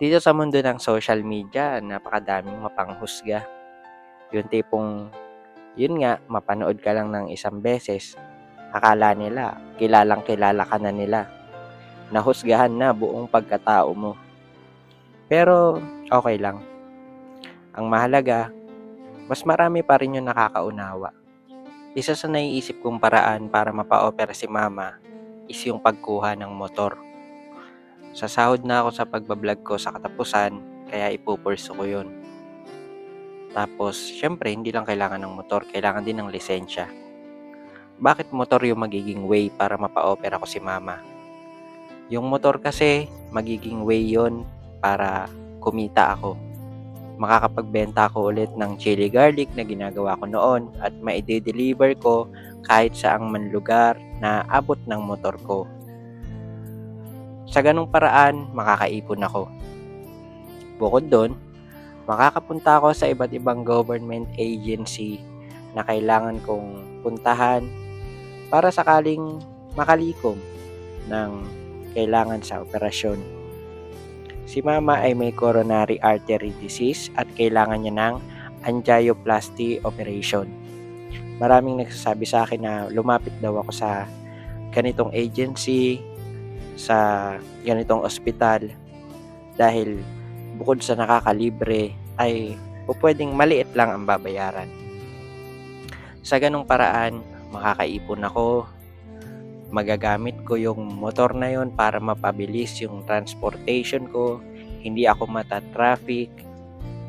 Dito sa mundo ng social media, napakadaming mapanghusga. Yung tipong, yun nga, mapanood ka lang ng isang beses, akala nila, kilalang kilala ka na nila. Nahusgahan na buong pagkatao mo. Pero, okay lang. Ang mahalaga, mas marami pa rin yung nakakaunawa. Isa sa naiisip kong paraan para mapa-opera si mama is yung pagkuha ng motor. Sasahod na ako sa pagbablog ko sa katapusan, kaya ipupurso ko yun. Tapos, syempre, hindi lang kailangan ng motor, kailangan din ng lisensya. Bakit motor yung magiging way para mapa-opera ko si mama? Yung motor kasi, magiging way yon para kumita ako. Makakapagbenta ako ulit ng chili garlic na ginagawa ko noon at maide-deliver ko kahit saang man lugar na abot ng motor ko. Sa ganung paraan, makakaipon ako. Bukod doon, makakapunta ako sa iba't ibang government agency na kailangan kong puntahan para sakaling makalikom ng kailangan sa operasyon. Si mama ay may coronary artery disease at kailangan niya ng angioplasty operation. Maraming nagsasabi sa akin na lumapit daw ako sa ganitong agency, sa ganitong ospital dahil bukod sa nakakalibre ay pwedeng maliit lang ang babayaran. Sa ganung paraan, makakaipon ako, magagamit ko yung motor na yon para mapabilis yung transportation ko, hindi ako mata-traffic,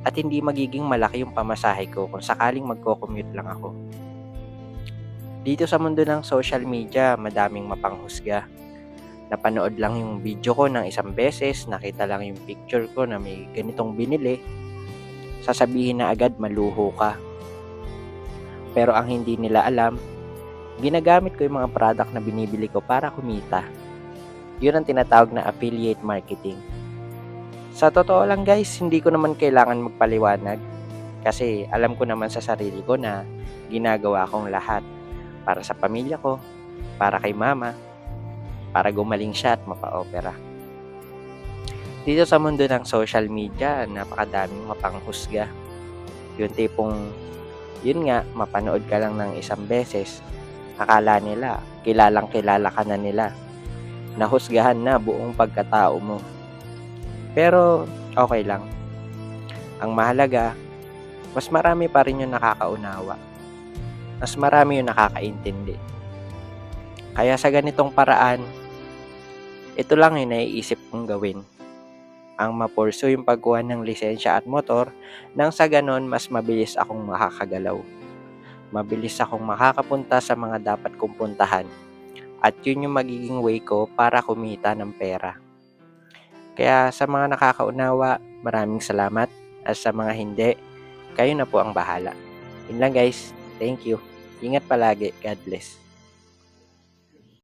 at hindi magiging malaki yung pamasahe ko kung sakaling magko-commute lang ako. Dito sa mundo ng social media, madaming mapanghusga. Napanood lang yung video ko ng isang beses, nakita lang yung picture ko na may ganitong binili, sasabihin na agad maluho ka. Pero ang hindi nila alam, ginagamit ko yung mga product na binibili ko para kumita. Yun ang tinatawag na affiliate marketing. Sa totoo lang guys, hindi ko naman kailangan magpaliwanag kasi alam ko naman sa sarili ko na ginagawa kong lahat para sa pamilya ko, para kay mama, para gumaling siya at mapa-opera. Dito sa mundo ng social media, napakadaming mapanghusga. Yung tipong, yun nga, mapanood ka lang ng isang beses, akala nila, kilalang kilala ka na nila. Nahusgahan na buong pagkatao mo. Pero, okay lang. Ang mahalaga, mas marami pa rin yung nakakaunawa. Mas marami yung nakakaintindi. Kaya sa ganitong paraan, ito lang yung naiisip kong gawin. Ang mapurso yung pagkuha ng lisensya at motor nang sa ganon mas mabilis akong makakagalaw. Mabilis akong makakapunta sa mga dapat kong puntahan. At yun yung magiging way ko para kumita ng pera. Kaya sa mga nakakaunawa, maraming salamat. At sa mga hindi, kayo na po ang bahala. Yun lang guys. Thank you. Ingat palagi. God bless.